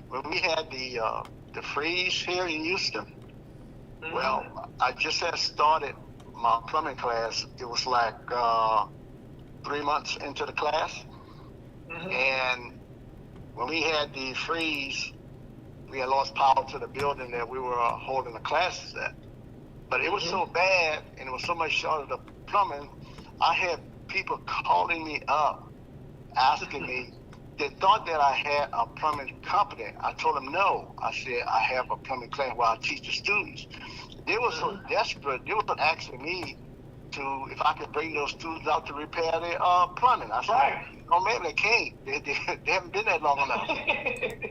when we had the freeze here in Houston, well, I just had started my plumbing class. It was like 3 months into the class, and when we had the freeze, we had lost power to the building that we were holding the classes at. But it was so bad, and it was so much short of the plumbing. I had people calling me up, asking me. They thought that I had a plumbing company. I told them no. I said I have a plumbing class where I teach the students. They were so desperate. They were asking me to if I could bring those students out to repair their plumbing. I said, no, man, they can't. They haven't been there long enough.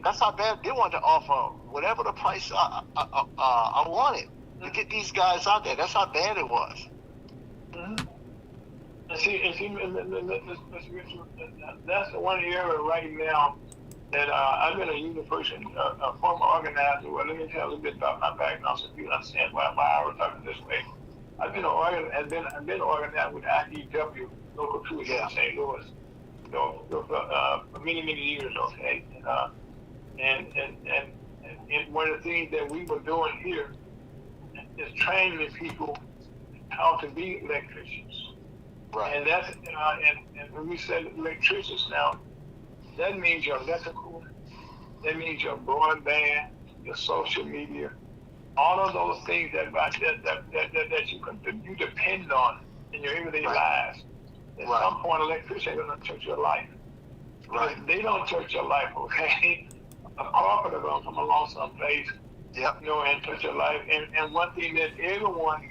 That's how bad they wanted to offer whatever the price I wanted to get these guys out there. That's how bad it was. That's the one area right now that I've been a union person, a former organizer. Well, let me tell you a little bit about my background so you understand why I was talking this way. I've been organized with IDW, local troops in St. Louis, for many years. Okay, and one of the things that we were doing here is training people how to be electricians. Right. And that's and when we say electricians now, that means your electrical, that means your broadband, your social media, all of those things that you depend on in your everyday lives. At some point, electrician is going to touch your life. Right. If they don't touch your life, okay, a carpenter going to come along someplace, and touch your life. And one thing that everyone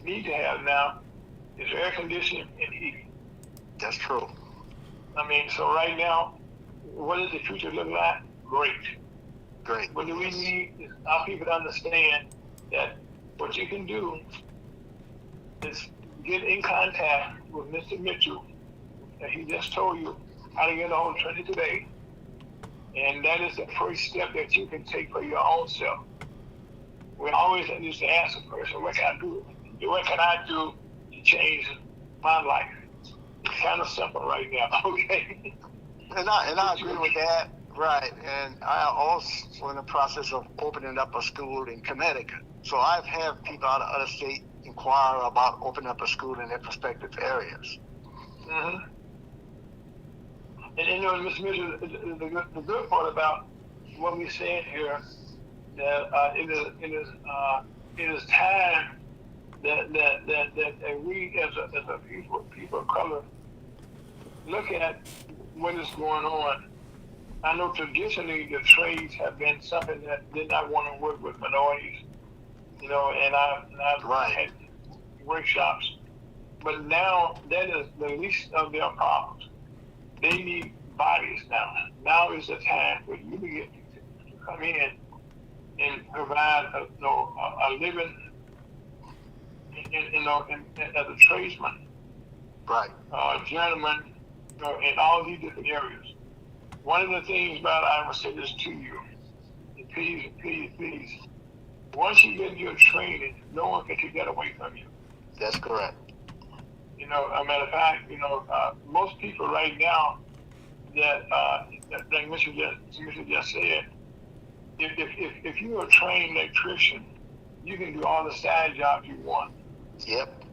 need to have now is air conditioning and heating. That's true. I mean, so right now, what does the future look like? Great. What do we need is our people to understand that what you can do is get in contact with Mr. Mitchell, and he just told you how to get on Trinity today. And that is the first step that you can take for your own self. We always used to ask a person, what can I do? What can I do to change my life? It's kind of simple right now, okay? And I agree with that, right. And I also in the process of opening up a school in Connecticut. So I've had people out of other states inquire about opening up a school in their prospective areas. And Mr. Mitchell, the good part about what we're saying here, that it is time that we as a people of color look at what is going on. I know traditionally the trades have been something that did not want to work with minorities, and I've had workshops, but now that is the least of their problems. They need bodies now. Now is the time for you to come in and provide a living, as a tradesman, journeyman, in all these different areas. One of the things about, I will say this to you, and please, once you get your training, no one can take that away from you. That's correct. A matter of fact, most people right now that like Mr. just said, if you're a trained electrician, you can do all the side jobs you want. Yep.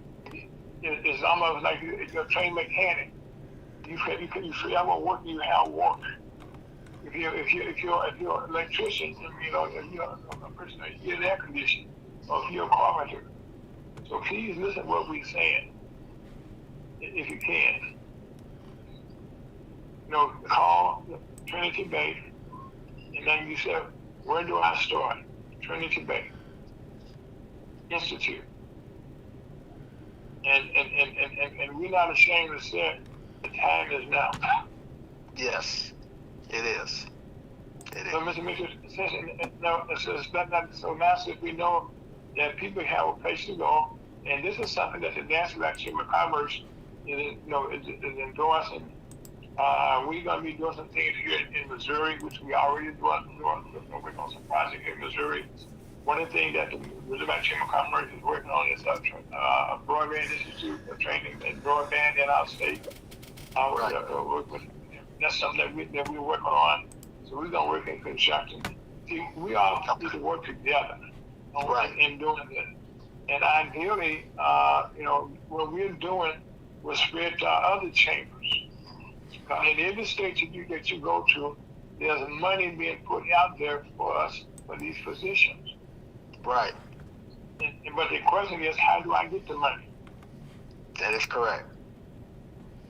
It's almost like if you're a trained mechanic. You have work, you have work. If you're an electrician, if you're a person that hears air conditioning, or if you're a carpenter. So please listen to what we're saying, if you can. Call Trinity Bay, and then you say, where do I start? Trinity Bay Institute. And we're not ashamed to say the time is now. Yes, it is. So, Mr. Mitchell, so now since we know that people have a place to go, and this is something that the National Chamber of Commerce is endorsing. We're going to be doing some things here in Missouri, which we already doing. We're going to surprise you here in Missouri. One of the things that the Missouri Chamber of Commerce is working on is a broadband institute of training in broadband in our state. That's something that we're working on. So we're going to work in construction. See, we all need to work together in doing this. And ideally, what we're doing will spread to our other chambers. In every state that you go to, there's money being put out there for us for these positions. Right. But the question is, how do I get the money? That is correct.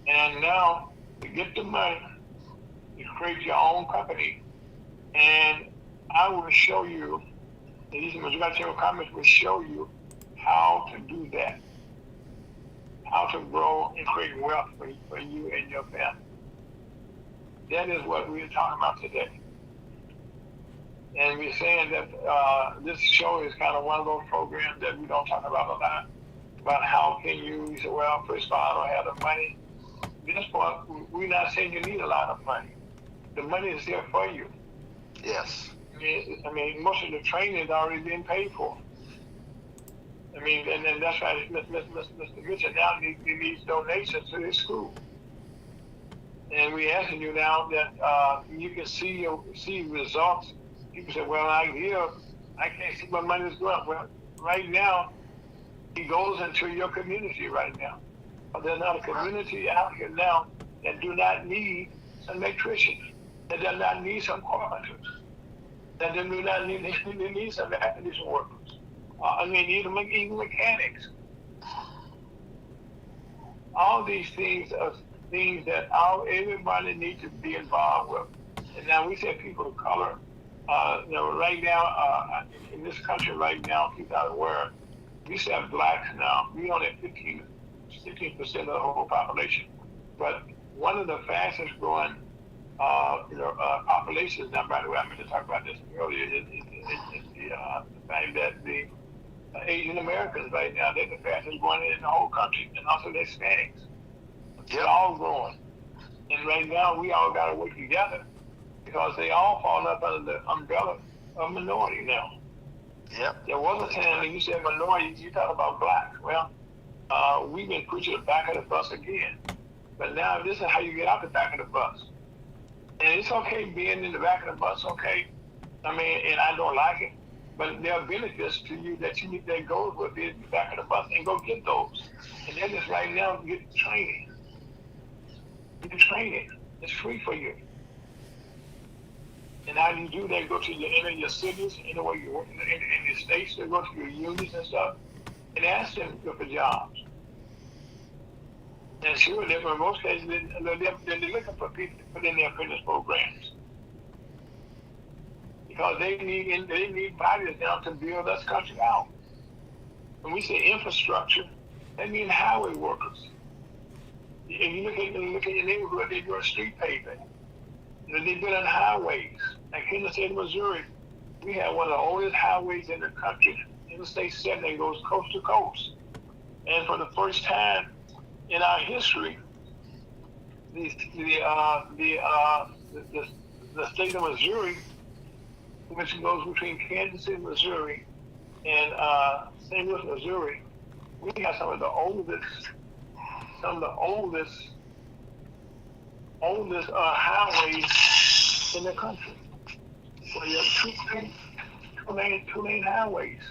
And now, to get the money, you create your own company, and I will show you, and these majority comments will show you how to do that, how to grow and create wealth for you and your family. That is what we're talking about today. And we're saying that this show is kind of one of those programs that we don't talk about a lot, about how can you say, well, first of all, I don't have the money. This point, we're not saying you need a lot of money. The money is there for you. Yes. I mean, most of the training is already being paid for. I mean, and that's why Mr. Mitchell now needs donations to his school. And we're asking you now that you can see results. People say, well, I can't see where money is going. Well, right now, it goes into your community right now. There's not a community out here now that do not need some electricians, that does not need some carpenters, that do not need some air conditioning workers. Even mechanics. All these things are things that everybody needs to be involved with. And now we say people of color. Right now, in this country right now, people are aware, we say blacks now. We only have 16% of the whole population. But one of the fastest growing populations, now by the way, I meant to talk about this earlier, is the fact that the Asian Americans right now, they're the fastest growing in the whole country, and also the Hispanics. They're all growing. And right now, we all got to work together because they all fall up under the umbrella of minority now. Yep. There was a time when you said minority, you talk about blacks. Well, we've been preaching the back of the bus again. But now this is how you get out the back of the bus. And it's okay being in the back of the bus, okay? And I don't like it. But there are benefits to you that goes with being in the back of the bus, and go get those. And then just right now, get training. Get training. It's free for you. And how do you do that? Go to your cities, where you work, in your states, go to your unions and stuff, and ask them for jobs. And sure, in most cases, they're looking for people to put in their apprentice programs. Because they need bodies now to build this country out. When we say infrastructure, that means highway workers. If you look at your neighborhood, they do a street paving. They build highways. Like here in the state of Missouri, we have one of the oldest highways in the country, Interstate 7, that goes coast to coast. And for the first time in our history, the state of Missouri, which goes between Kansas City, Missouri, and St. Louis, Missouri, we have some of the oldest highways in the country. So you have two lane highways.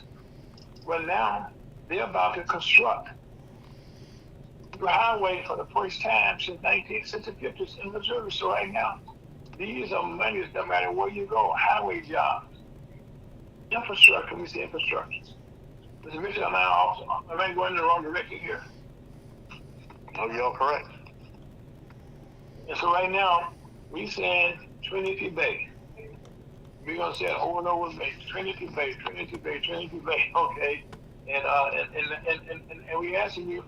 Well, now they're about to construct the highway for the first time since the 50s in Missouri. So right now, these are monies no matter where you go, highway jobs. Infrastructure, we say infrastructure. Mr. Mitchell, am I going in the wrong direction here? No, you're correct. And so right now, we saying Trinity Bay. We're going to say it over and over again. Trinity Bay, Trinity Bay, Trinity Bay, okay? And we're asking you,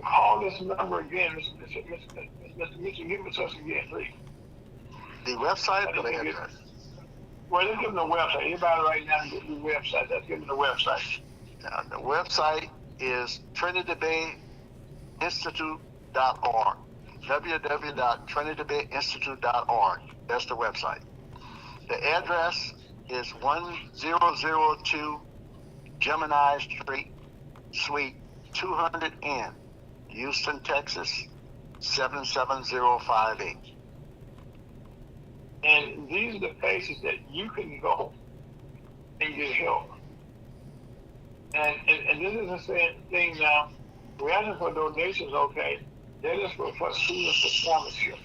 call this number again, Mr. Mitchell, give it to us again, please. The website or the address? Well, let's give them the website. Anybody right now get the website. Let's give them the website. The website is trinitybayinstitute.org. www.trinitybayinstitute.org. That's the website. The address is 1002 Gemini Street, Suite 200N, Houston, Texas, 77058. And these are the places that you can go and get help. And this is the same thing now. We're asking for donations, okay? They're just for students for scholarship.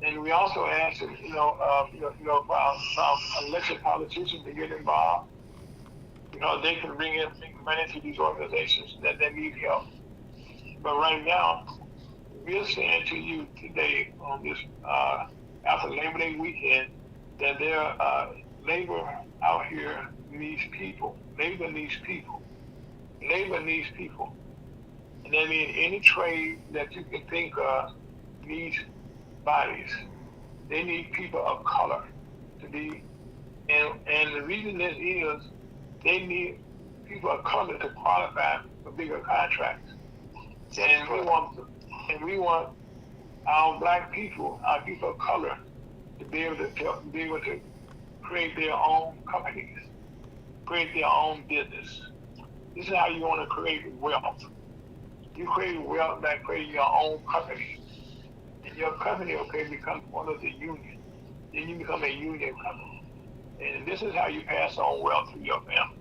And we also ask, for our elected politicians to get involved. They can bring money to these organizations that need help. But right now, we're saying to you today on this after Labor Day weekend that there labor out here needs people. Labor needs people. Labor needs people. And that means any trade that you can think of needs bodies. They need people of color to be, and the reason this is, they need people of color to qualify for bigger contracts. And we want our black people, our people of color, to be able to create their own companies, create their own business. This is how you want to create wealth. You create wealth by creating your own company. And your company, okay, becomes one of the union. Then you become a union company. And this is how you pass on wealth to your family.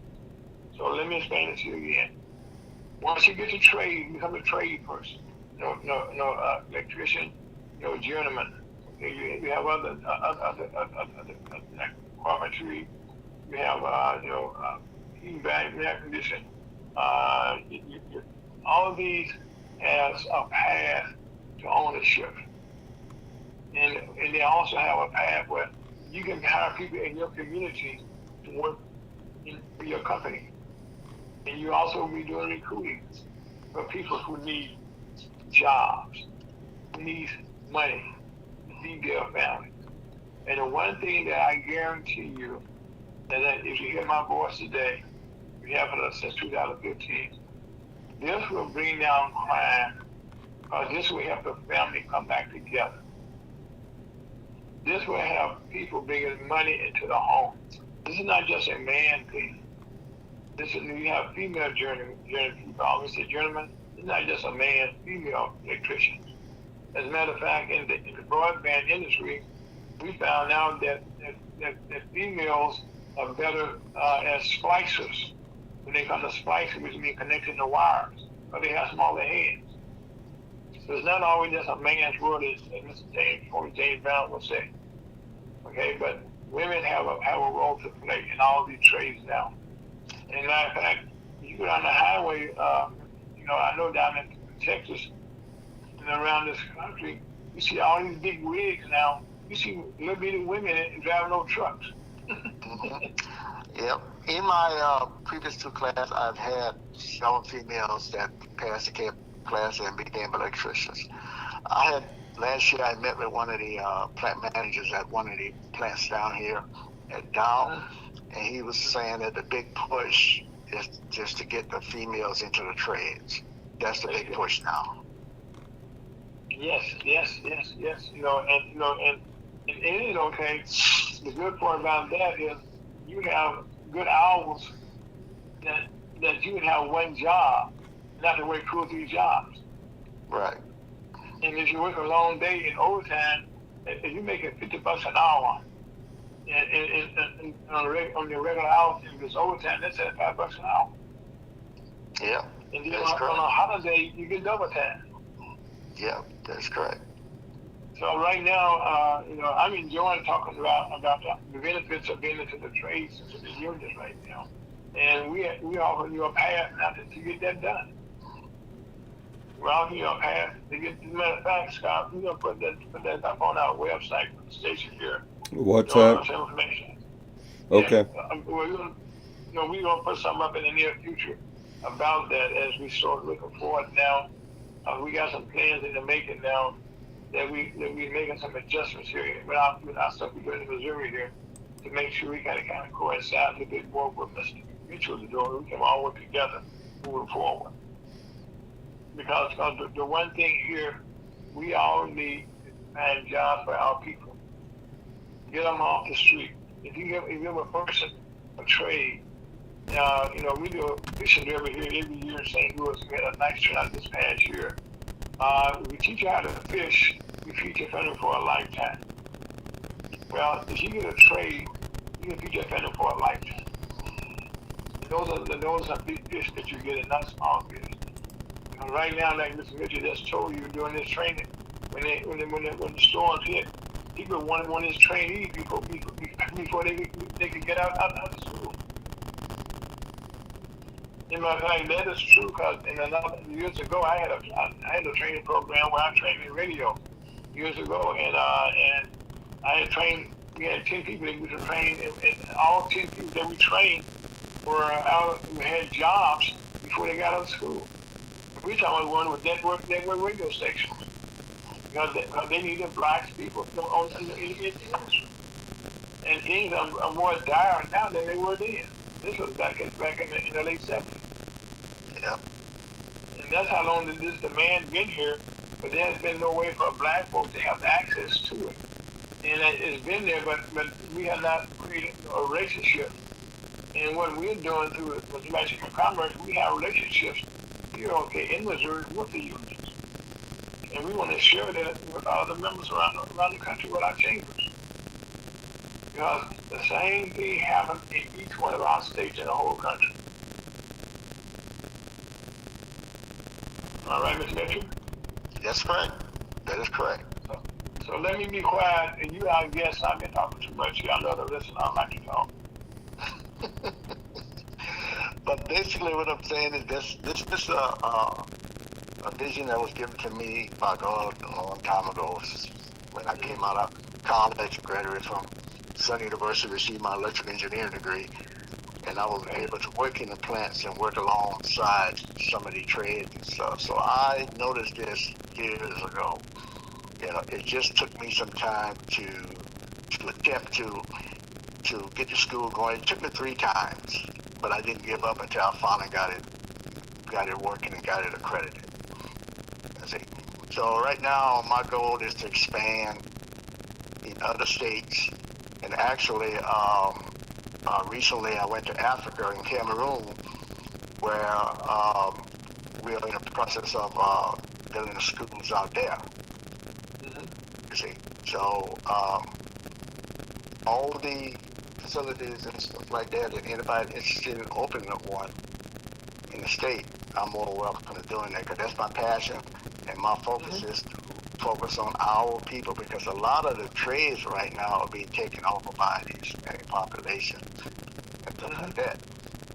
So let me explain it to you again. Once you get to trade, you become a trade person. Electrician, journeyman. Okay, you have other carpentry. You have heating, vacuum, air conditioning. All of these has a path to ownership. And they also have a path where you can hire people in your community to work for your company. And you also be doing recruiting for people who need jobs, who need money to feed their families. And the one thing that I guarantee you, that if you hear my voice today, we have it since 2015, this will bring down crime, because this will help the family come back together. This will have people bringing money into the home. This is not just a man thing. You have female journeymen people. I always say journeyman. It's not just a man, female electrician. As a matter of fact, in the broadband industry, we found out that females are better as splicers. When they come to splicing, which means connecting the wires, but they have smaller hands. So it's not always just a man's world, as Mr. James Brown would say. Okay, but women have a role to play in all these trades now. And matter of fact, you go down the highway, I know down in Texas and around this country, you see all these big rigs now. You see little bitty women driving those trucks. Yep. In my previous two classes, I've had several females that passed the CAP class and became electricians. Last year I met with one of the plant managers at one of the plants down here at Dow, and he was saying that the big push is just to get the females into the trades. That's the big push now. Yes. And it is okay. The good part about that is you have good hours that you would have one job, not to work 2 or 3 jobs. Right. And if you work a long day in overtime, if you make it $50 an hour, and on your regular hours, if it's overtime, that's at $5 an hour. Yeah. And then on a holiday, you get double time. Yeah, that's correct. So right now, I'm enjoying talking about the benefits of being into the trades and the unions right now. And we offer you a path now to get that done. We're offering you a path to get. As a matter of fact, Scott, we're gonna put that up on our website for the station here. What's that? Information. Okay. Yeah, we're gonna put something up in the near future about that as we start looking forward now. We got some plans in the making now that we're making some adjustments here with our stuff we're doing in Missouri here to make sure we kind of coincide a bit more with Mr. Mitchell to do it. We can all work together moving forward. Because the one thing here, we all need to find jobs for our people. Get them off the street. If you give a person a trade, we do a fishing derby here every year in St. Louis. We had a nice turnout this past year. We teach you how to fish. We feed your family for a lifetime. Well, if you get a trade, you can feed your family for a lifetime. And those are big fish that you're getting, not small fish. Right now, like Mr. Mitchell just told you during this training, when the storms hit, people want his trainees before they can get out of school. In my fact, that is true because years ago I had a training program where I trained in radio years ago, and I had trained. We had 10 people that we were trained, and all 10 people that we trained were had jobs before they got out of school. We talking about one with network radio stations because they needed black people in the industry, and things are more dire now than they were then. This was back in the late 70s. Yeah. And that's how long this demand been here, but there has been no way for black folks to have access to it. And it's been there, but we have not created a relationship. And what we're doing through with Mexican Commerce, we have relationships here, in Missouri with the unions. And we want to share that with all the members around the country with our chambers. Because the same thing happens in each one of our states in the whole country. All right, Mr. Mitchell? That's correct. That is correct. So let me be quiet, and you, I guess, I've been talking too much. Y'all know to listen. I like to talk. But basically, what I'm saying is this is a vision that was given to me by God a long time ago when I came out of college, graduated from Sun University, received my electrical engineering degree, and I was able to work in the plants and work alongside some of the trades and stuff. So I noticed this years ago. It just took me some time to attempt to get the school going. It took me 3 times, but I didn't give up until I finally got it working and got it accredited. See. So right now, my goal is to expand in other states, and actually, recently I went to Africa in Cameroon, where we're in the process of building the schools out there. You see, so all the facilities and stuff like that, if anybody interested in opening up one in the state, I'm more welcome to doing that because that's my passion, and my focus is to focus on our people because a lot of the trades right now are being taken over by the Hispanic population and stuff like that.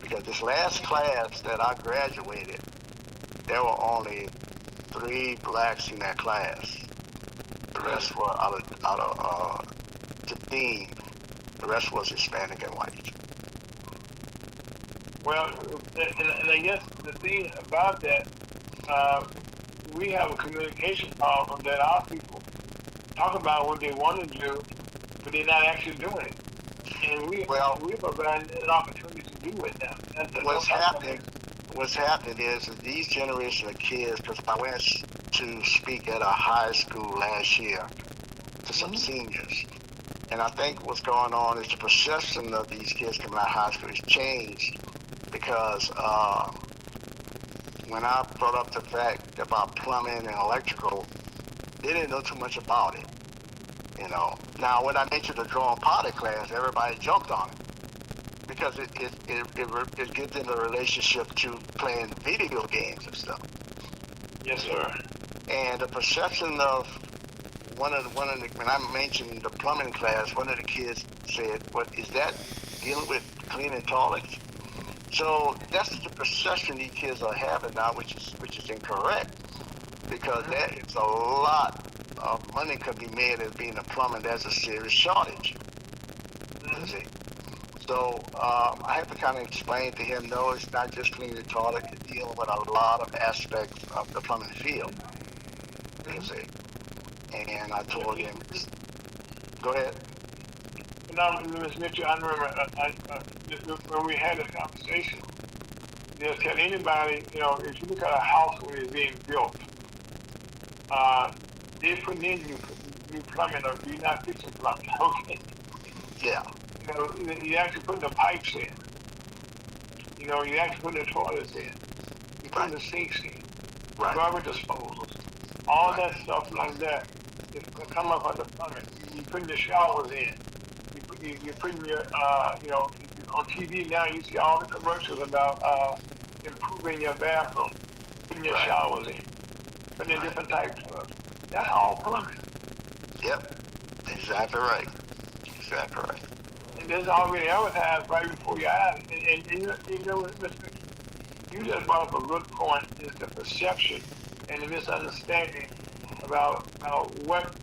Because this last class that I graduated, there were only 3 blacks in that class. The rest were out of 15. The rest was Hispanic and white. Well, and I guess the thing about that, we have a communication problem that our people talk about what they want to do, but they're not actually doing it. And we provide an opportunity to do it now. What's happening is that these generation of kids, because I went to speak at a high school last year to some seniors, and I think what's going on is the perception of these kids coming out of high school has changed because when I brought up the fact about plumbing and electrical, they didn't know too much about it. Now when I mentioned the drawing potty class, everybody jumped on it because it gives them a relationship to playing video games and stuff. Yes, sir. And the perception of when I mentioned the plumbing class, one of the kids said, "What is that dealing with cleaning toilets?" So that's the perception these kids are having now, which is incorrect, because there is a lot of money could be made as being a plumber. There's a serious shortage. You see. So I have to kind of explain to him, no, it's not just cleaning the toilet. It's dealing with a lot of aspects of the plumbing field. You see. And I told him, go ahead. Now, Ms. Mitchell, I remember when we had a conversation, they'll tell anybody, if you look at a house when it's being built, they're putting in new plumbing, or you're not fixing plumbing, okay? Yeah. You actually putting the pipes in. You actually putting the toilets in. You putting the sinks in. Right. Garbage disposals. All that stuff like that. Come up on the plumbing. You putting the showers in. you're putting your, on TV now, you see all the commercials about improving your bathroom, putting your showers in, putting in different types of. That's all plumbing. Yep. Exactly right. Exactly right. And it's already advertised right before your eyes. And Mr. You just brought up a good point, is the perception and the misunderstanding about what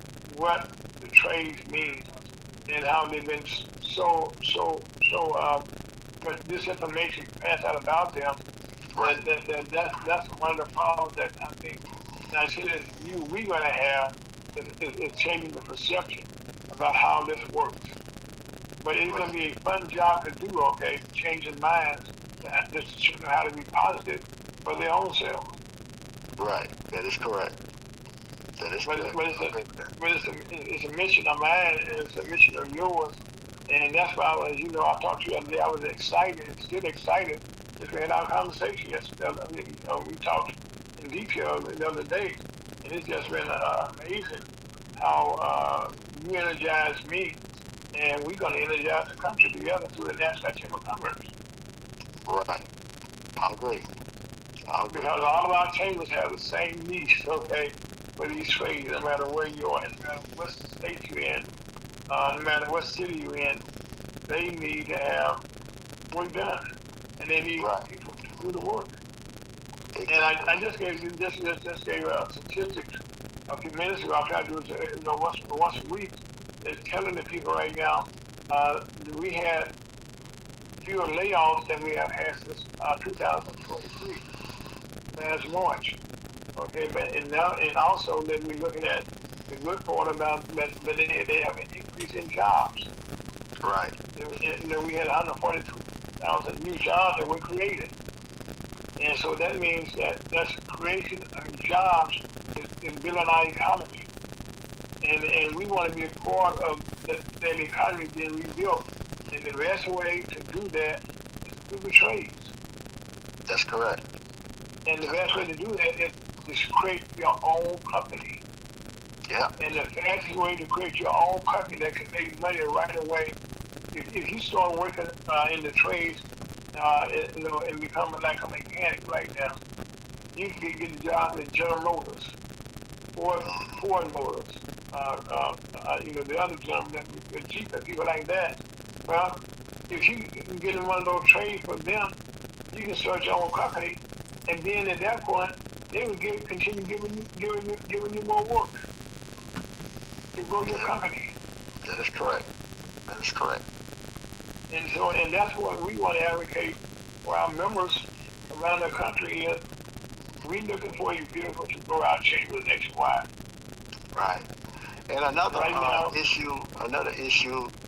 the trades mean and how they've been so much disinformation passed out about them. Right. That's one of the problems that I think, and I see that we're going to have is changing the perception about how this works. But it's going to be a fun job to do, okay, changing minds, just to show them how to be positive for their own selves. Right. That is correct. That is correct. It's a mission of mine, and it's a mission of yours. And that's why, I talked to you the other day, I was excited, and still excited, as we had our conversation yesterday. We talked in detail the other day, and it's just been amazing how you energized me, and we're going to energize the country together through the National Chamber of Commerce. Right. I agree. Because all of our chambers have the same niche, okay, for these trades, no matter where you are, no matter what state you're in, no matter what city you're in, they need to have work done, and they need people to do the work. Exactly. And I just gave you statistics a few minutes ago. I try to do it once a week. It's telling the people right now we had fewer layoffs than we have had since 2023, last March. Okay, and also then we're looking at the good part about that they have an increase in jobs. Right. We had 142,000 new jobs that were created. And so that means that's creation of jobs in building our economy. And we want to be a part of that economy being rebuilt. And the best way to do that is through the trades. That's correct. And the best way to do that is to create your own company. Yeah. And the fastest way to create your own company that can make money right away, if you start working in the trades, and becoming like a mechanic right now, you can get a job in General Motors, Ford Motors, the other gentlemen, the Jeep and people like that. Well, if you can get in one of those trades for them, you can start your own company, and then at that point, they will continue giving you more work to grow your company. That is correct. That is correct. And that's what we want to advocate for our members around the country. Is we're looking for you beautiful to grow our chamber nationwide. Right. And another issue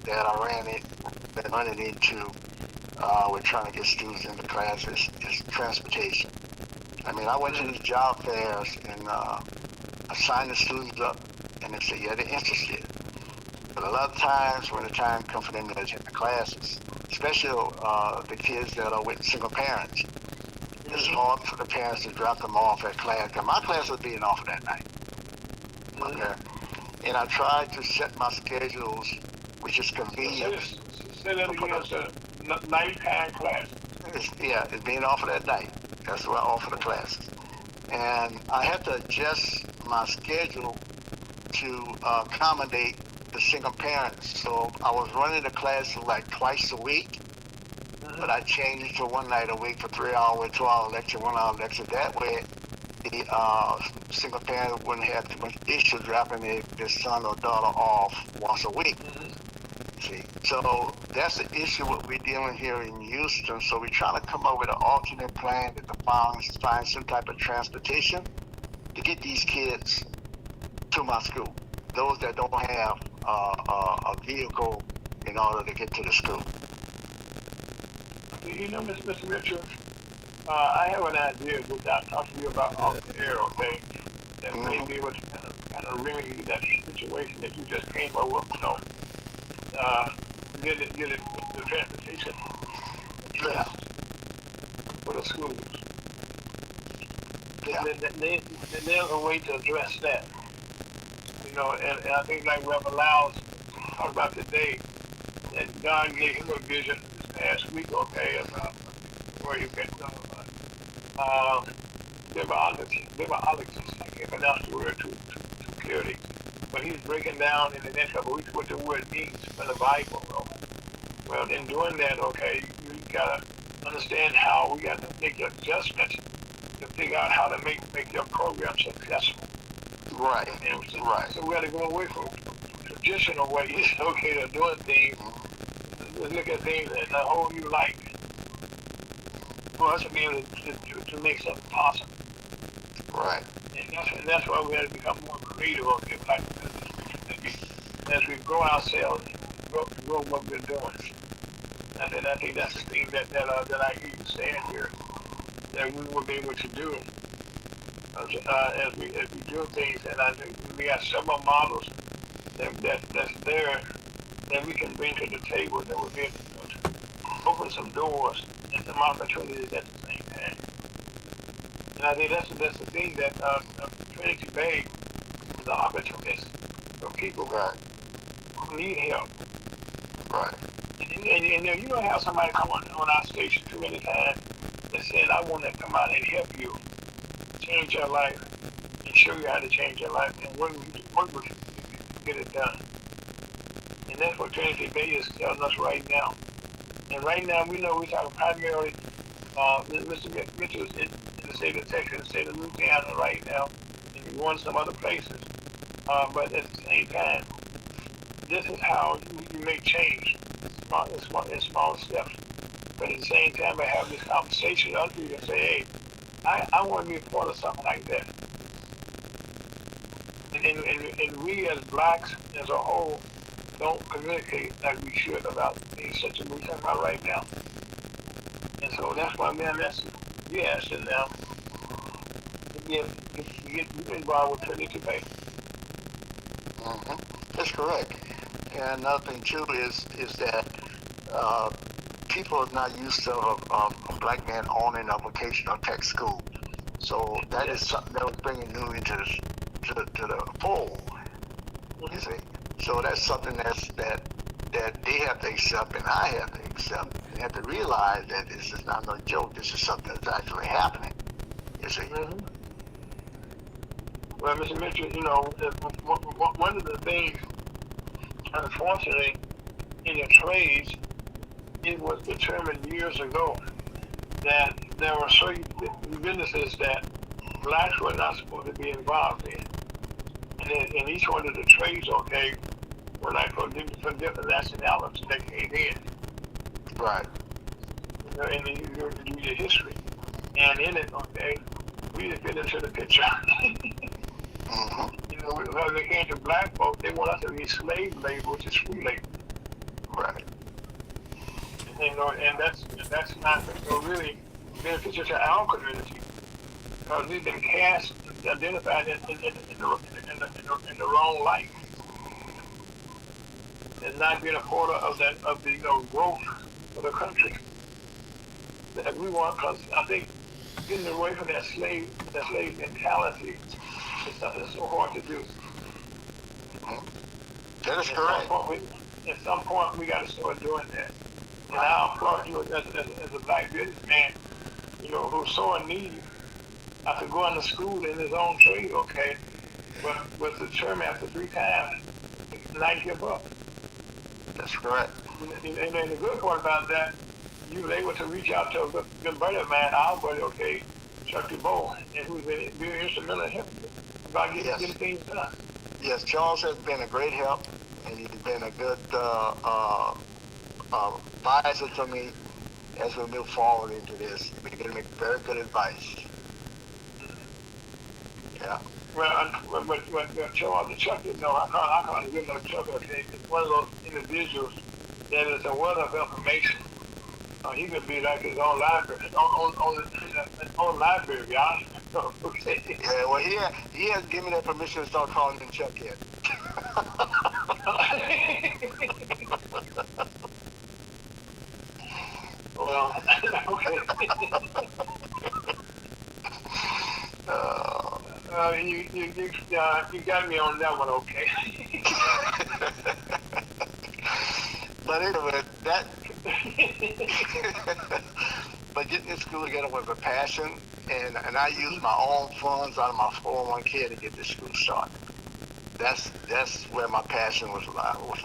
that I been running into with trying to get students into classes is transportation. I mean, I went to these job fairs and I signed the students up, and they said, yeah, they're interested. But a lot of times when the time comes for them to attend the classes, especially the kids that are with single parents, it's hard for the parents to drop them off at class. Because my class was being offered that night. Okay. And I tried to set my schedules, which is convenient. Say that again, sir. Nighttime class. It's being offered at night. That's why I offer the classes. And I had to adjust my schedule to accommodate the single parents. So I was running the class like twice a week, but I changed it to one night a week for 3 hour, 2 hour lecture, 1 hour lecture. That way, the single parent wouldn't have too much issue dropping their son or daughter off once a week. See, so that's the issue what we're dealing here in Houston. So we're trying to come up with an alternate plan to find some type of transportation to get these kids to my school. Those that don't have a vehicle in order to get to the school. Mr. Mitchell, I have an idea which I'll talk to you about off the air, okay? That may be able to kind of remedy that situation that you just came up with, get the transportation addressed for the schools. There's a way to address that. And I think like Reverend Lyles talked about today, that God gave him a vision this past week, okay, about where you can liberologists. I can't pronounce the word too clearly, but he's breaking down in the next couple of weeks what the word means from the Bible. Well, in doing that, okay, you gotta understand how we got to make adjustments to figure out how to make your program successful. Right. So we got to go away from traditional ways, okay, of doing things. Look at things in a whole new light for us to be able to make something possible. Right. And that's why we have to become more creative, okay, as we grow ourselves, grow what we're doing. And I think that's the thing that I hear you saying here, that we will be able to do as we do things. And I think we have several models that's there that we can bring to the table that will be able to open some doors and some opportunities at the same time. And I think that's the thing that Trinity Bay is the opportunist for people who need help. Right. And you don't have somebody come on our station too many times that said, I want to come out and help you change your life and show you how to change your life and work with you to get it done. And that's what Trinity Bay is telling us right now. And right now, we know we're talking primarily, Mr. Mitchell is in the state of Texas, the state of Louisiana right now, and he's going some other places. But at the same time, this is how you make change in small steps. But at the same time, I have this conversation with other people and say, hey, I want to be a part of something like that. And we as blacks as a whole don't communicate like we should about things such as we're talking about right now. And so that's why, man, yes, and now get involved with Trinity Bay. Mm-hmm. That's correct. And another thing too is that people are not used to a black man owning a vocational tech school. So that is something that was bringing new into the fold. You see, so that's something that they have to accept, and I have to accept. They have to realize that this is not no joke. This is something that's actually happening. You see. Mm-hmm. Well, Mr. Mitchell, one of the things, unfortunately, in the trades, it was determined years ago that there were certain businesses that blacks were not supposed to be involved in. And each one of the trades, okay, were like for different nationalities that came in. Right. In the history. And in it, okay, we just fit into the picture. Mm-hmm. When they came to black folks, they want us to be slave labor, which is free labor. Right. And that's not really beneficial to our community, because we've been cast, identified in the wrong light, and not being a part of the growth of the country that we want. Because I think getting away from that slave mentality is something that's so hard to do. That is correct. At some point, we got to start doing that. And I applaud you as a black businessman, who's so in need after going to school in his own trade, okay, but was determined after 3 times not give up. That's correct. And the good part about that, you were able to reach out to a good buddy of mine, our buddy, okay, Chuck DeBow, and who's been very instrumental in helping me about getting things done. Yes, Charles has been a great help, and he's been a good advisor to me as we move forward into this. We're going to make very good advice. Yeah. Well, Charles, Chuck, I can't give no Chuck, okay, it's one of those individuals that is a wealth of information. He could be like his own library, his own library, y'all. Okay. Yeah, well, he has given me that permission to start calling him Chuck yet. Well, okay. You got me on that one, okay. But anyway, that. But getting this school together was a passion, and I used my own funds out of my 401k to get this school started. That's where my passion was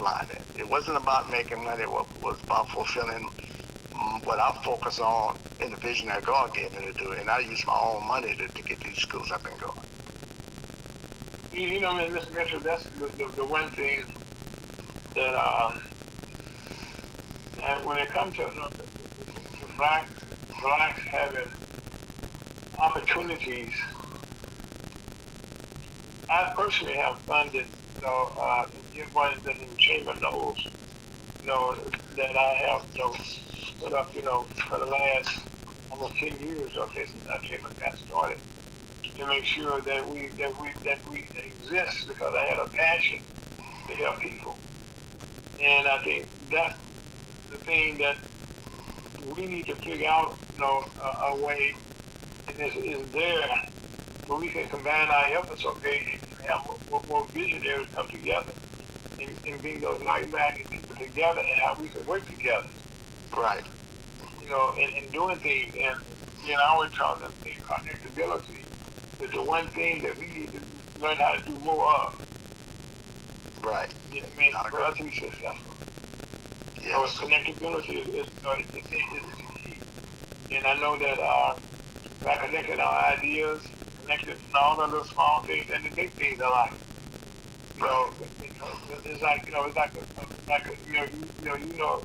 lying at. It wasn't about making money. It was about fulfilling what I focus on in the vision that God gave me to do. And I used my own money to get these schools up and going. You know, Mr. Mitchell, that's the one thing that and when it comes to blacks having opportunities, I personally have funded, everyone that in the chamber knows, that I have, put up, for the last almost 10 years, since our chamber got started, to make sure that we exist, because I had a passion to help people. And I think that's the thing that we need to figure out, a way, and is there where we can combine our efforts, and have more visionaries come together and bring those like-minded people together, and how we can work together. Right. And doing things. And, I always talk them connectability is the one thing that we need to learn how to do more of. Right. For us to be successful. Yes. Connectability is key. And I know that by connecting our ideas, connecting all the little small things and the big things alike. It's like it's like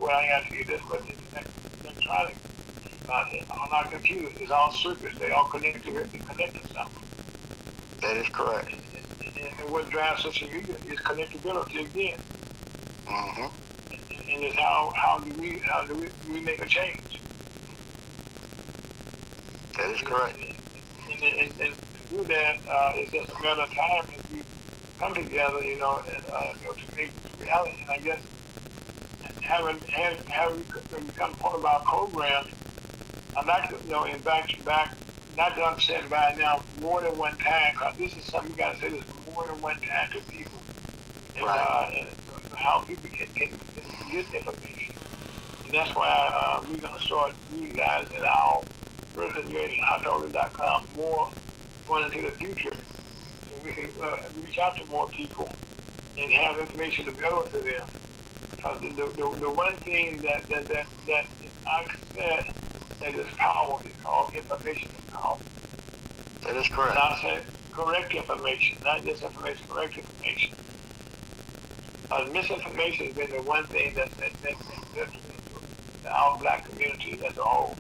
well, I ain't got to see this, but it's electronic. On our computers, it's all circuits. They all connect to something. That is correct. And what drives social media is connectability again. Mm-hmm. And it's how do we make a change? That is correct. And to do that, it's just a matter of time as we come together, and to make this reality. And I guess having become part of our program, I'd like to, in back, not to understand by now more than one time, because this is something we got to say this more than one time to people. And, right. And how people can get information. And that's why we're going to start you guys at our personationhotdog.com more going into the future. So we can reach out to more people and have information available to them. Because the one thing that I've said that is power is called information is power. That is correct. And I said correct information, not just information, correct information. Misinformation has been the one thing that our black community as a whole.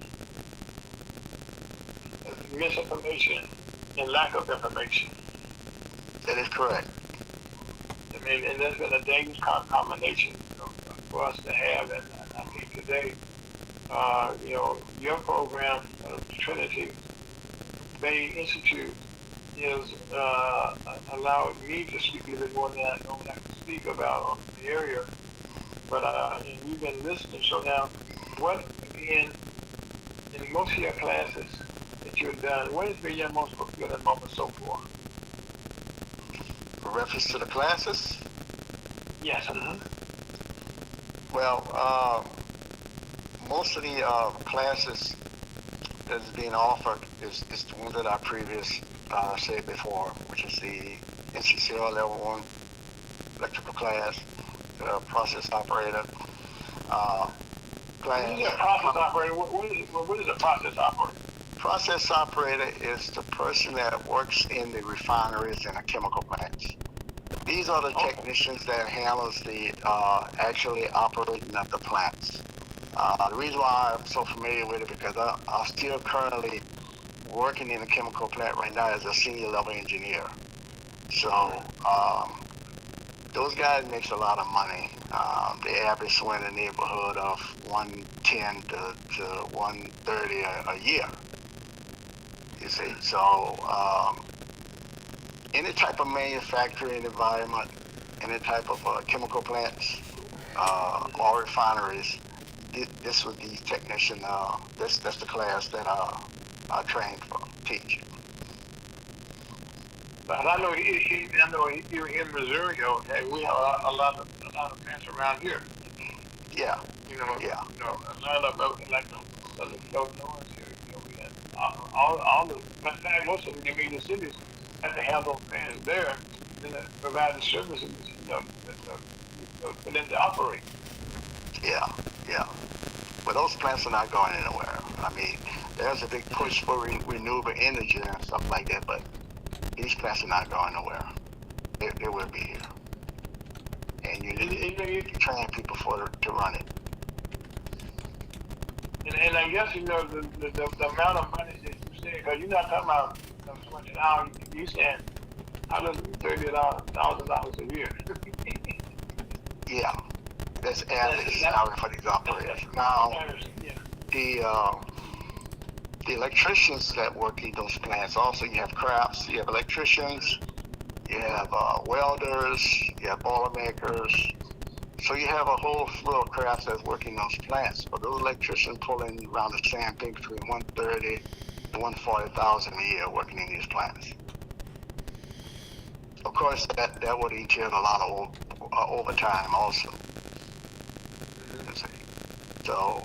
Misinformation and lack of information. That is correct. And there's been a dangerous combination for us to have. And I think today, your program, Trinity Bay Institute, is allowed me to speak a little more than I know I can speak about the area. But and we've been listening. So now, what again in most of your classes that you've done, what has been your most fulfilling moment so far? In reference to the classes? Yes. Mm-hmm. Well, most of the classes that is being offered is the ones that I previously said before, which is the NCCR Level 1 electrical class, process operator class. What is a process operator? What is a process operator? Process operator is the person that works in the refineries and the chemical plants. These are the technicians that handles the actually operating of the plants. The reason why I'm so familiar with it because I'm still currently working in a chemical plant right now as a senior level engineer. So those guys makes a lot of money. The average swing in the neighborhood of 110 to 130 a year. You see, so any type of manufacturing environment, any type of chemical plants or refineries, this would be technician. That's the class that I trained for, teach. But I know you're in Missouri. Okay, we have a lot of plants around here. Yeah. You know, Yeah. a lot of like Southern Illinois here, we had all the, matter of fact, most of the major cities have to have those plants there and provide the services, for them to operate. Yeah. Yeah. But those plants are not going anywhere. I mean, there's a big push for renewable energy and stuff like that, but these plants are not going nowhere. They will be here. And you need to train people to run it. And I guess, the amount of money that you say, because you're not talking about so much an hour, you're saying $130,000 a year. Yeah, that's average salary for these operators. Now, the electricians that work in those plants, also you have crafts, you have electricians, you have welders, you have boiler makers. So you have a whole slew of crafts that's working in those plants. But those electricians pulling around the same thing between 130 to 140,000 a year working in these plants. Of course, that would entail a lot of overtime also. So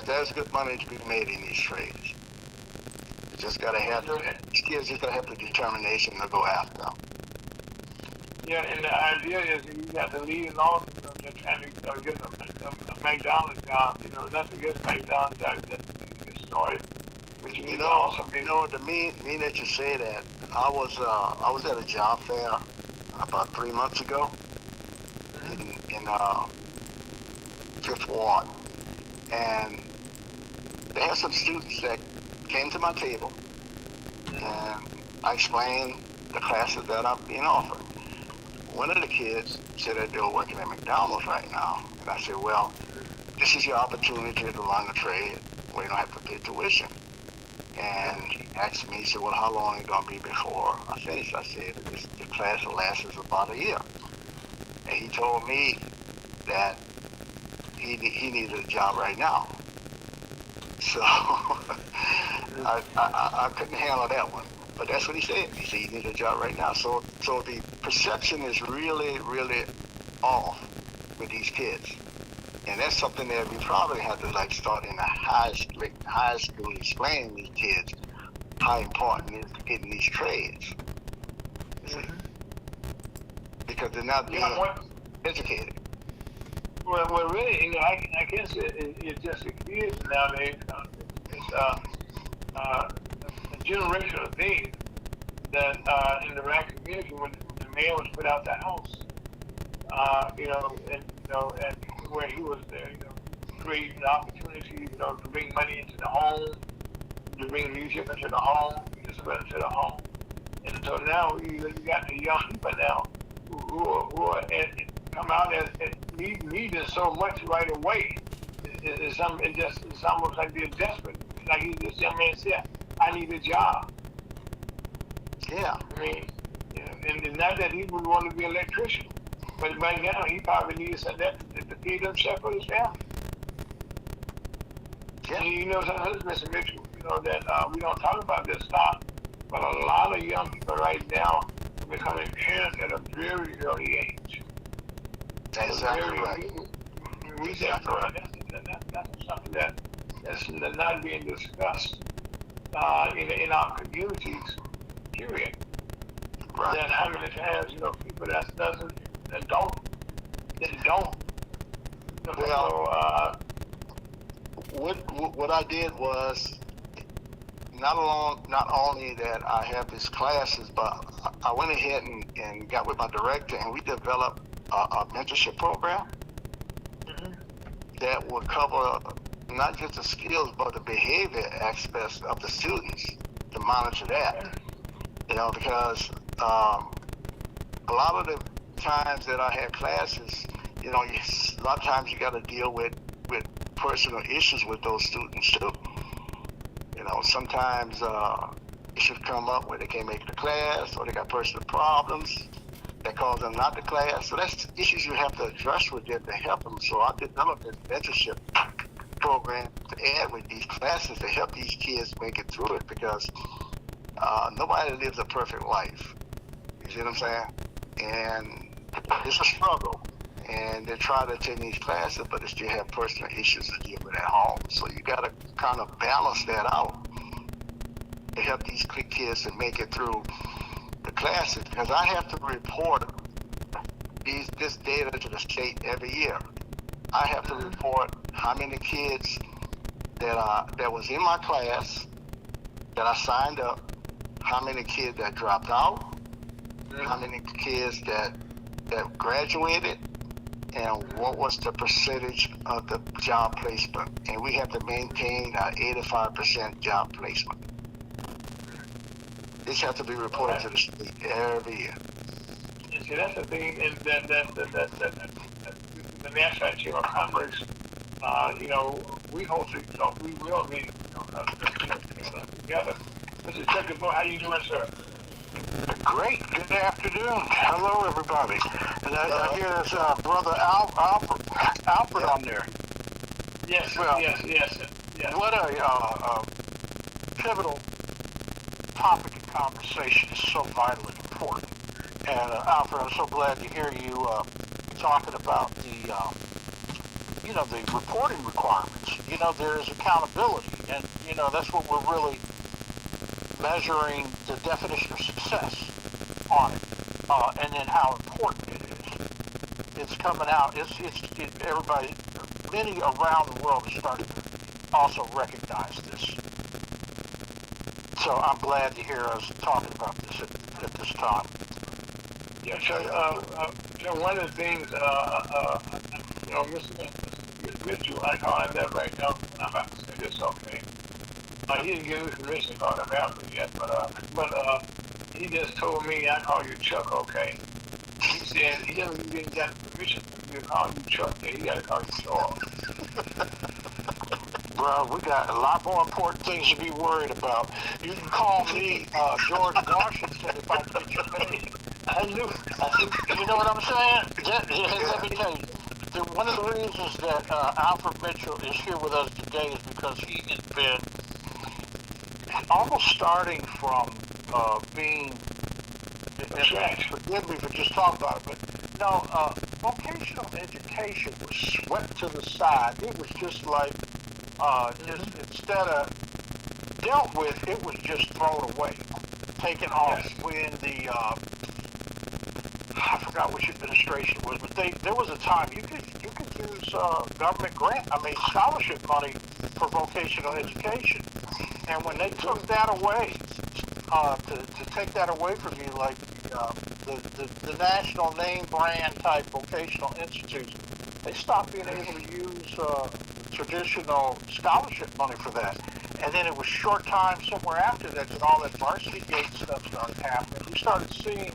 there's good money to be made in these trades. You just gotta have these kids just gotta have the determination to go after them. Yeah, and the idea is that you got to lead along, they're trying to get a McDonald's job, nothing gets McDonald's job that get started. But you also to me that you say that, I was at a job fair about 3 months ago in Fifth Ward, and they had some students that came to my table, and I explained the classes that are being offered. One of the kids said that they were working at McDonald's right now. And I said, well, this is your opportunity to learn the trade where you don't have to pay tuition. And he asked me, he said, well, how long is it going to be before I finish? I said, the class will last us about a year. And he told me that he needed a job right now. So I couldn't handle that one. But that's what he said. He said he needed a job right now. So the perception is really, really off with these kids. And that's something that we probably have to start in the high school explaining to these kids how important it is to get in these trades. Because they're not being educated. Well, really, I guess it's just the kids nowadays. It's a generational thing that in the black community, when the man was put out the house, and where he was there, creating the opportunity, to bring money into the home, to bring leadership into the home, discipline into the home. And so now you got the young people now who are come out as needing so much right away. It's almost like they're desperate. Like this young man said, I need a job. Yeah. I mean, and not that he would want to be an electrician, but right now he probably needs something to feed himself or his family. Yeah. And Mr. Mitchell, that we don't talk about this stuff, but a lot of young people right now are becoming parents at a very early age. That's exactly right. That's something that's not being discussed in our communities, period. Right. That how many times, people that don't. Well, what I did was not only that I have these classes, but I went ahead and got with my director, and we developed a mentorship program that would cover not just the skills, but the behavior aspects of the students, to monitor that. Because a lot of the times that I had classes, a lot of times you got to deal with personal issues with those students too. Sometimes issues come up where they can't make the class, or they got personal problems that cause them not to class. So that's issues you have to address with them to help them. So I developed this mentorship program to add with these classes to help these kids make it through it, because nobody lives a perfect life. You see what I'm saying? And it's a struggle. and they try to attend these classes, but they still have personal issues to deal with at home. So you got to kind of balance that out to help these kids to make it through the classes, because I have to report this data to the state every year. I have to report how many kids that was in my class that I signed up, how many kids that dropped out, how many kids that graduated, and what was the percentage of the job placement. And we have to maintain our 85% job placement. This has to be reported to the state every year. You see, that's the thing, and that the National Chamber of Commerce, we host it, we will be together. Mr. Checkable, how you doing, sir? Great. Good afternoon. Hello, everybody. And I hear there's Brother Alfred on there. Yes, Well, yes. What a pivotal topic of conversation is so vitally important. And Alfred, I'm so glad to hear you talking about the reporting requirements. There is accountability, and that's what we're really measuring the definition of success on it, and then how important it is. It's coming out. Everybody, many around the world are starting to also recognize this. So I'm glad to hear us talking about this at this time. Yeah, so one of the things, Mr. Mitchell, I call him that right now. I'm about to say this, okay? He didn't give me permission to call him Alfred yet, but he just told me I call you Chuck, okay? He said he didn't get permission for me to call you Chuck. He got to call you Charles. Well, we got a lot more important things to be worried about. You can call me George Washington if I get your name. I knew. You know what I'm saying? Let me tell you. One of the reasons that Alfred Mitchell is here with us today is because he has been almost starting from being, forgive me for just talking about it, but no, vocational education was swept to the side. It was just like, instead of dealt with, it was just thrown away, taken off when the, I forgot which administration it was, but there was a time you could use government scholarship money for vocational education. And when they took that away, to take that away from you, like the national name brand type vocational institutes, they stopped being able to use traditional scholarship money for that. And then it was short time somewhere after that all that varsity gate stuff started happening. We started seeing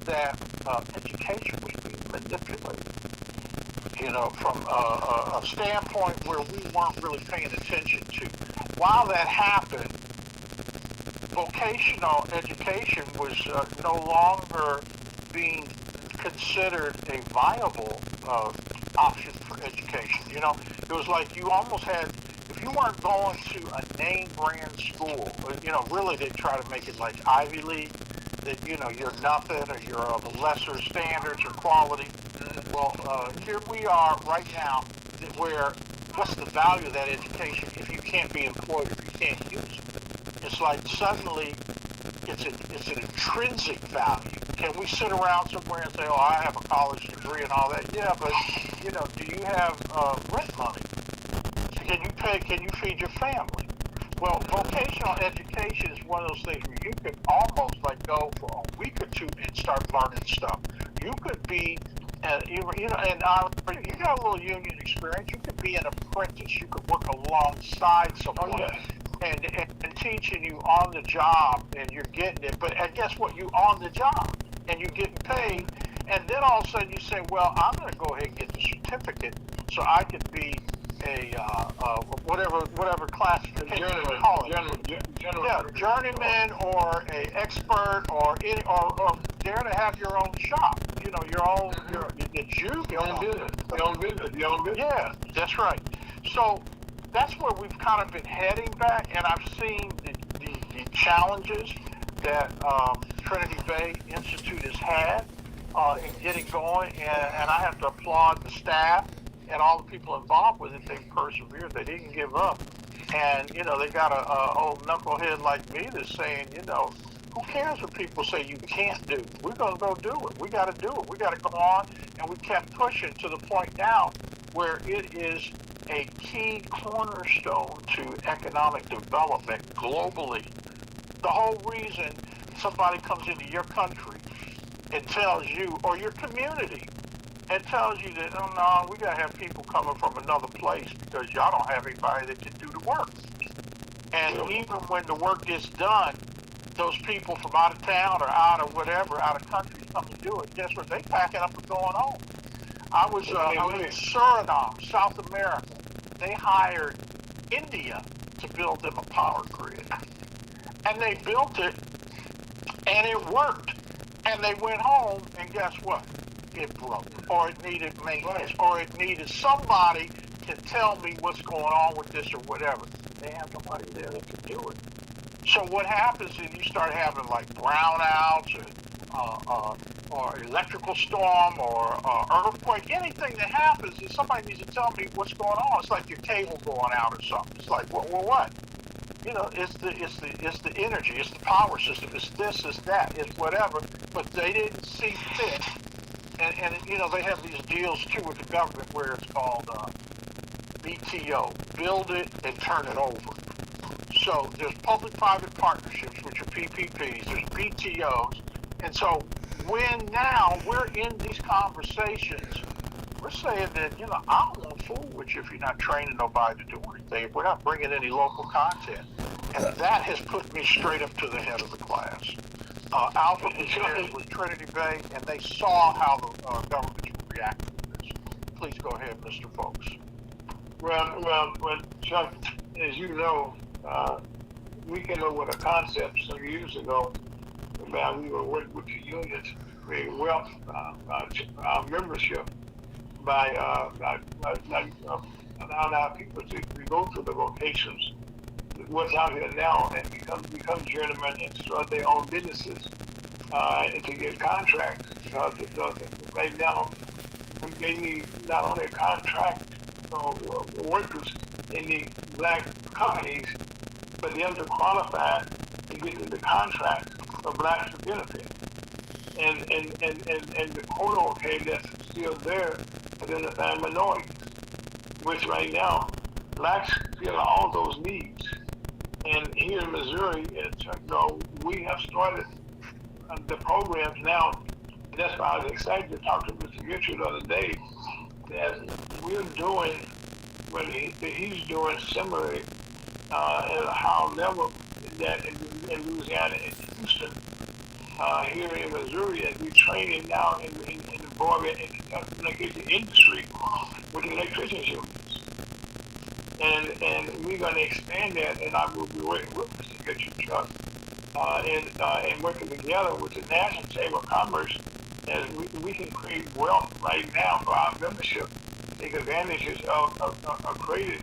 that education was being manipulated, from a standpoint where we weren't really paying attention to. While that happened, vocational education was no longer being considered a viable option for education. It was like you almost had, if you weren't going to a name brand school, really they try to make it like Ivy League, that, you're nothing or you're of a lesser standards or quality. Well, here we are right now where what's the value of that education if you can't be employed, if you can't use it? It's like suddenly it's an intrinsic value. Can we sit around somewhere and say, oh, I have a college degree and all that? Yeah, but, do you have rent money? Can you feed your family? Well, vocational education is one of those things where you could almost like go for a week or two and start learning stuff. You could be, and you got a little union experience. You could be an apprentice. You could work alongside someone and teaching you on the job, and you're getting it. But guess what? You on the job, and you're getting paid. And then all of a sudden you say, well, I'm going to go ahead and get the certificate so I could be a whatever classification you call it. Journeyman or a expert or dare to have your own shop. Your own business. Yeah, that's right. So that's where we've kind of been heading back, and I've seen the challenges that Trinity Bay Institute has had. in getting going, and I have to applaud the staff and all the people involved with it. They persevered. They didn't give up. And, they got a old knucklehead like me that's saying, who cares what people say you can't do? We're going to go do it. We got to do it. We got to go on. And we kept pushing to the point now where it is a key cornerstone to economic development globally. The whole reason somebody comes into your country and tells you, or your community, and tells you that, oh no, we got to have people coming from another place because y'all don't have anybody that can do the work. And even when the work gets done, those people from out of town or out of whatever, out of country come to do it. Guess what? They packing up and going home. I was in Suriname, South America. They hired India to build them a power grid. And they built it, and it worked. And they went home, and guess what? It broke, or it needed maintenance, or it needed somebody to tell me what's going on with this or whatever. They have nobody there that can do it. So what happens is you start having like brownouts or electrical storm or earthquake. Anything that happens is somebody needs to tell me what's going on. It's like your cable going out or something. It's like, well what? It's the energy, it's the power system, it's this, it's that, it's whatever. But they didn't see fit. And they have these deals too with the government where it's called BTO, build it and turn it over. So there's public-private partnerships, which are PPPs, there's BTOs. And so when now we're in these conversations, we're saying that, I don't want to fool with you if you're not training nobody to do anything, if we're not bringing any local content. And that has put me straight up to the head of the class. Alpha was here with Trinity Bay, and they saw how the governments were reacting to this. Please go ahead, Mr. Folks. Well, Chuck, as you know, we came up with a concept some years ago about we were working with the unions to create wealth, our membership by allowing our people to go to the vocations, what's out here now, and become journeymen and start their own businesses and to get contracts. Right now, they need not only contract workers in the black companies, but them to qualify to get into the contract for blacks to benefit. And the quota okay that's still there identify minorities, which right now blacks fill all those needs. And here in Missouri, we have started the programs now. That's why I was excited to talk to Mr. Mitchell the other day, that we're doing what he's doing similarly at a high level that in Louisiana and Houston, here in Missouri, and we're training now in the broadband and the industry with the electricians unions. And we're going to expand that, and I will be working with Mr. Mitchell, Chuck, and working together with the National Chamber of Commerce, and we can create wealth right now for our membership, take advantages of creating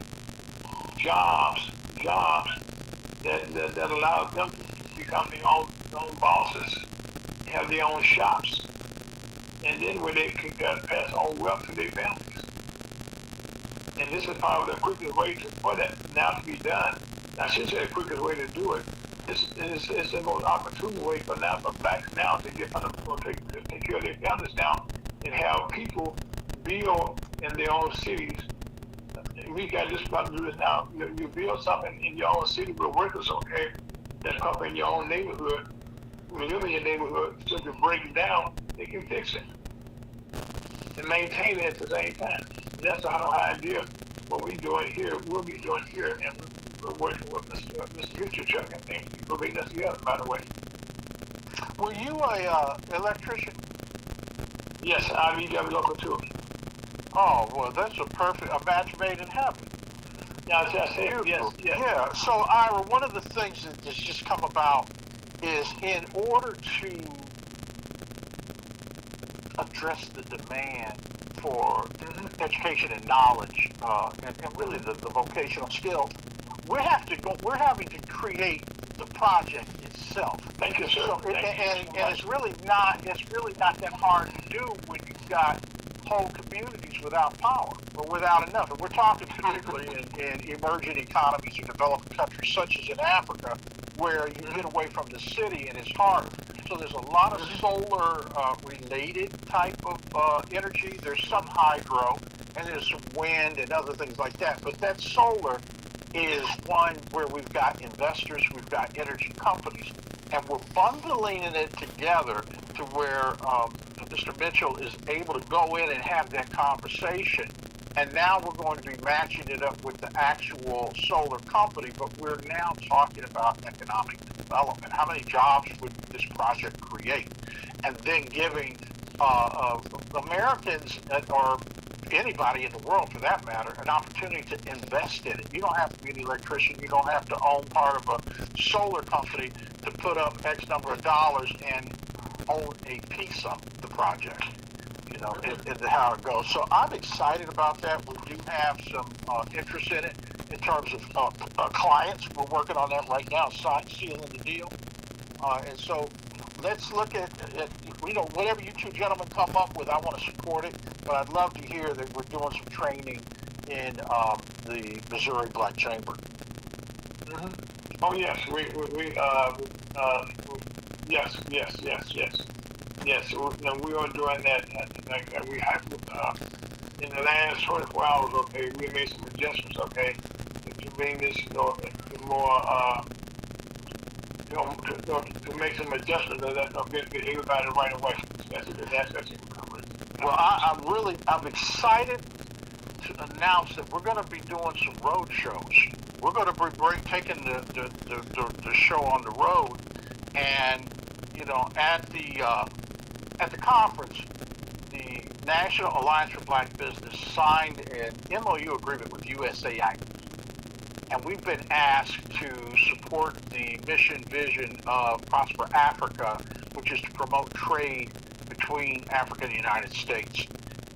jobs that allow them to become their own bosses, have their own shops, and then where they can pass on wealth to their families. And this is probably the quickest way for that now to be done. I should say the quickest way to do it. It's the most opportune way for blacks now to get take care of their families now and have people build in their own cities. We got just about to do this now. You build something in your own city with workers, okay, that's up in your own neighborhood. We live in your neighborhood, so if you break it down, they can fix it and maintain it at the same time. That's our idea. What we're doing here, we'll be doing here, and we're working with Mr. Future Chuck and things. We'll be this together, by the way. Were you a electrician? Yes, I'm local too. Oh, well, that's a match made in heaven. Yeah, yes. Yeah. So, Ira, one of the things that has just come about is in order to address the demand for education and knowledge, and really the vocational skills, we're having to create the project itself. Thank you, sir. So and it's really not that hard to do when you've got whole communities without power or without enough. And we're talking particularly in emerging economies or developing countries such as in Africa, where you get away from the city and it's harder. So there's a lot of solar related type of energy. There's some hydro and there's some wind and other things like that. But that solar is one where we've got investors, we've got energy companies, and we're bundling it together to where Mr. Mitchell is able to go in and have that conversation. And now we're going to be matching it up with the actual solar company, but we're now talking about economic development. How many jobs would this project create? And then giving Americans or anybody in the world for that matter an opportunity to invest in it. You don't have to be an electrician. You don't have to own part of a solar company to put up X number of dollars and own a piece of the project. You know, and how it goes. So I'm excited about that. We do have some interest in it in terms of clients. We're working on that right now, sealing the deal. And so let's look at whatever you two gentlemen come up with, I want to support it. But I'd love to hear that we're doing some training in the Missouri Black Chamber. Mm-hmm. Oh yes, yes. We are doing that. We have in the last 24 hours. Okay, we made some adjustments. Okay, to bring this more. To make some adjustments that'll benefit everybody right away. That's well, I'm excited to announce that we're going to be doing some road shows. We're going to be taking the show on the road, and at the conference, the National Alliance for Black Business signed an MOU agreement with USAID. And we've been asked to support the mission vision of Prosper Africa, which is to promote trade between Africa and the United States.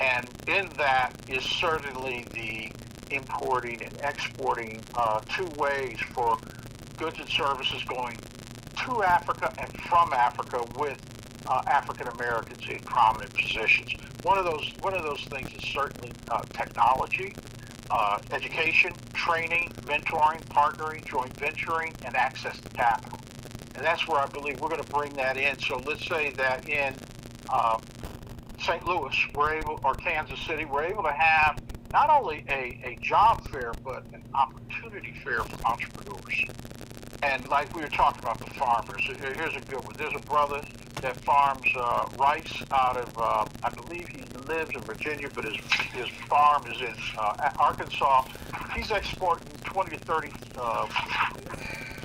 And in that is certainly the importing and exporting two ways for goods and services going to Africa and from Africa with African Americans in prominent positions. One of those things is certainly technology. Education, training, mentoring, partnering, joint venturing, and access to capital. And that's where I believe we're going to bring that in. So let's say that in St. Louis, or Kansas City, we're able to have not only a job fair, but an opportunity fair for entrepreneurs. And like we were talking about the farmers, here's a good one. There's a brother that farms rice out of, I believe he lives in Virginia, but his farm is in Arkansas. He's exporting 20 to 30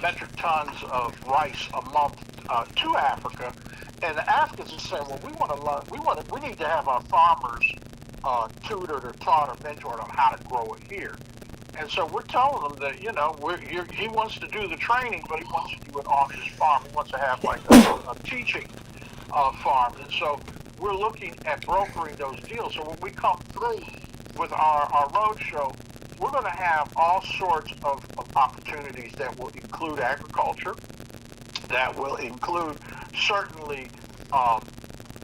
metric tons of rice a month to Africa. And the Africans are saying, well, we need to have our farmers tutored or taught or mentored on how to grow it here. And so we're telling them that, he wants to do the training, but he wants to do it on his farm. He wants to have like a teaching farm. And so we're looking at brokering those deals. So when we come through with our road show, we're going to have all sorts of opportunities that will include agriculture, that will include certainly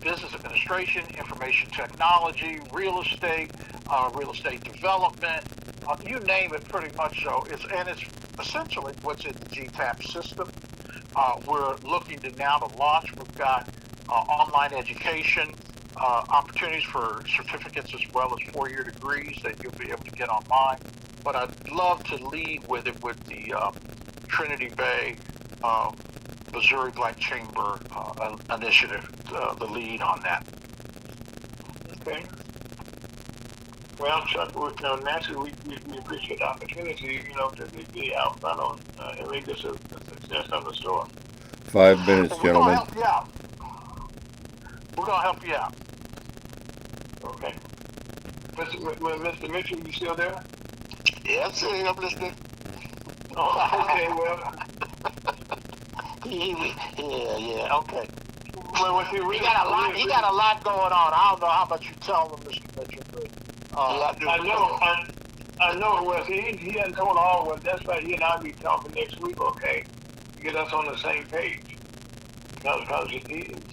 business administration, information technology, real estate development, you name it pretty much so. It's essentially what's in the GTAP system. We're looking to now to launch. We've got online education, opportunities for certificates as well as 4-year degrees that you'll be able to get online. But I'd love to lead with it with the Trinity Bay Missouri Black Chamber initiative, the lead on that. Okay. Well, Chuck, naturally, we appreciate the opportunity, to be out front on and make this a success on the store. 5 minutes, gentlemen. We're going to help you out. Okay. Mr. Mitchell, you still there? Yes, I'm listening. Oh, okay, well. Yeah, okay. Well, he got a lot going on. I don't know how much you tell him, Mr. Mitchell, but I know it was. He hadn't told all of us. That's why he and I be talking next week, okay? get us on the same page. Because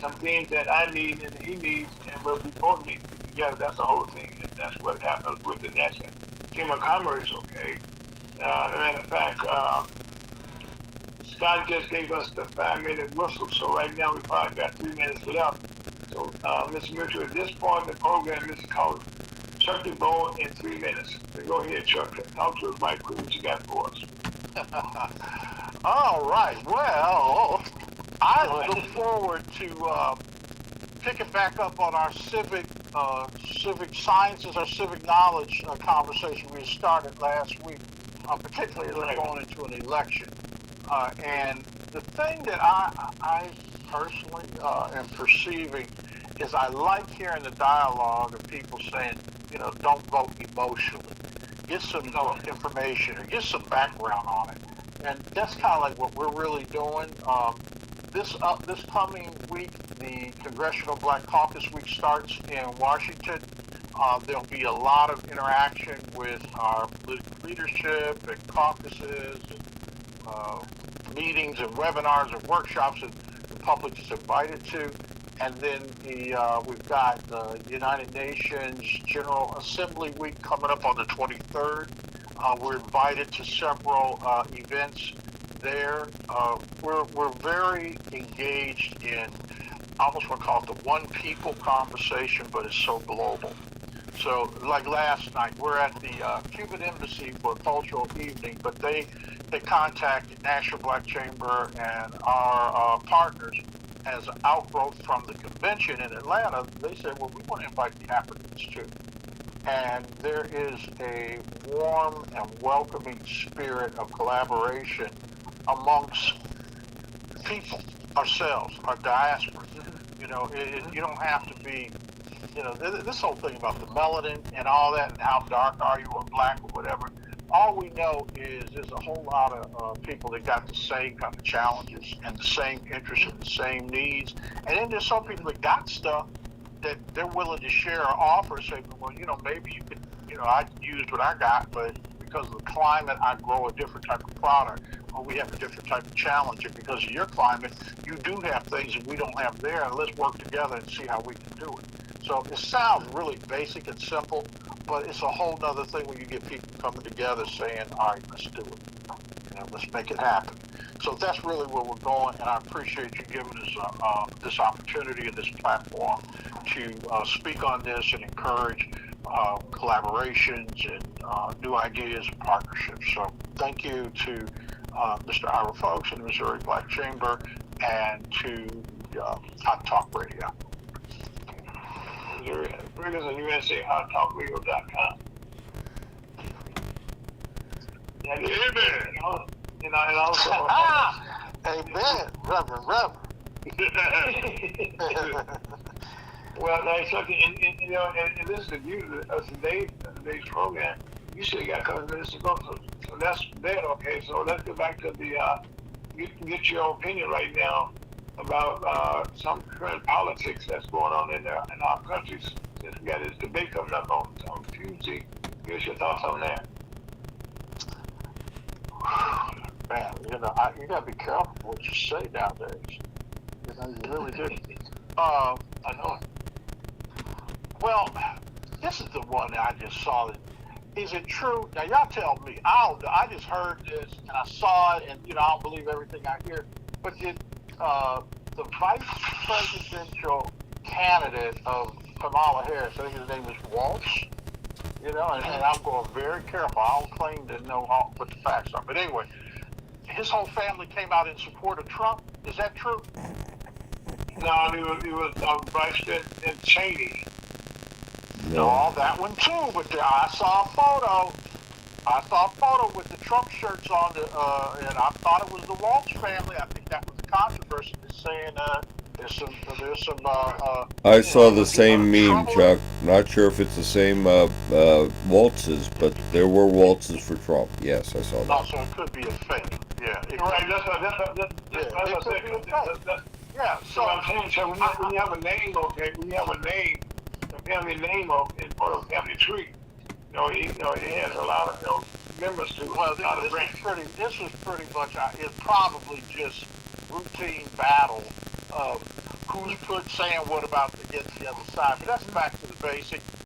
some things that I need and he needs, and we'll be both need together. That's the whole thing, and that's what happens with the National Chamber of Commerce. Okay. Matter of fact, Scott just gave us the 5-minute whistle, so right now we probably got 3 minutes left. So, Mr. Mitchell, at this point in the program, this is called Chuck the Bone in 3 minutes. So go ahead, Chuck. Talk to us, Mike. What you got for us? All right. Well, I look forward to picking back up on our civic sciences, our civic knowledge conversation we started last week, particularly going into an election. And the thing that I personally am perceiving is I like hearing the dialogue of people saying, don't vote emotionally. Get some information or get some background on it. And that's kind of like what we're really doing. This coming week, the Congressional Black Caucus Week starts in Washington. There'll be a lot of interaction with our political leadership and caucuses and meetings and webinars and workshops that the public is invited to. And then we've got the United Nations General Assembly Week coming up on the 23rd. We're invited to several events there. We're very engaged in, I almost want to call it the one people conversation, but it's so global. So like last night, we're at the Cuban Embassy for a cultural evening, but they contacted National Black Chamber and our partners as an outgrowth from the convention in Atlanta. They said, well, we want to invite the Africans too. And there is a warm and welcoming spirit of collaboration amongst people, ourselves, our diaspora. You don't have to be, this whole thing about the melanin and all that and how dark are you or black or whatever. All we know is there's a whole lot of people that got the same kind of challenges and the same interests and the same needs. And then there's some people that got stuff that they're willing to share or offer, say, well, maybe you could, I used what I got, but because of the climate, I grow a different type of product, or we have a different type of challenge, and because of your climate, you do have things that we don't have there, and let's work together and see how we can do it. So it sounds really basic and simple, but it's a whole nother thing when you get people coming together saying, all right, let's do it. Let's make it happen. So that's really where we're going, and I appreciate you giving us this opportunity and this platform to speak on this and encourage collaborations and new ideas and partnerships. So thank you to Mr. Ira Folks and the Missouri Black Chamber and to Hot Talk Radio. Bring us on USA HotTalkRadio.com. Amen. And also, amen, Reverend. Well, like something, and this is the beauty of today's program. You still got a couple minutes to go, so that's that. Okay, so let's get back to the get your opinion right now about some current politics that's going on in our countries. Since we got this debate coming up on Tuesday, give us your thoughts on that. Man, you gotta be careful what you say nowadays. You really do. I know. Well, this is the one that I just saw. Is it true? Now, y'all tell me. I just heard this and I saw it, and I don't believe everything I hear. But did the vice presidential candidate of Kamala Harris, I think his name is Waltz, and I'm going very careful. I don't claim to know what the facts are. But anyway, his whole family came out in support of Trump. Is that true? No, he was Vice President Cheney. No, that one too. But I saw a photo. With the Trump shirts on, and I thought it was the Waltz family. I think that was the controversy. That's saying there's some. I saw the same meme, Chuck. Not sure if it's the same waltzes, but there were waltzes for Trump. Yes, I saw that. No, so it could be a fake. Yeah. Right. That's yeah. So I'm saying, so when you have a name, okay, when you have a name, a family name in front of a family tree, He has a lot of members to. Well, this was pretty much. It's probably just routine battle of who's saying what about against the other side. But that's back to the basic.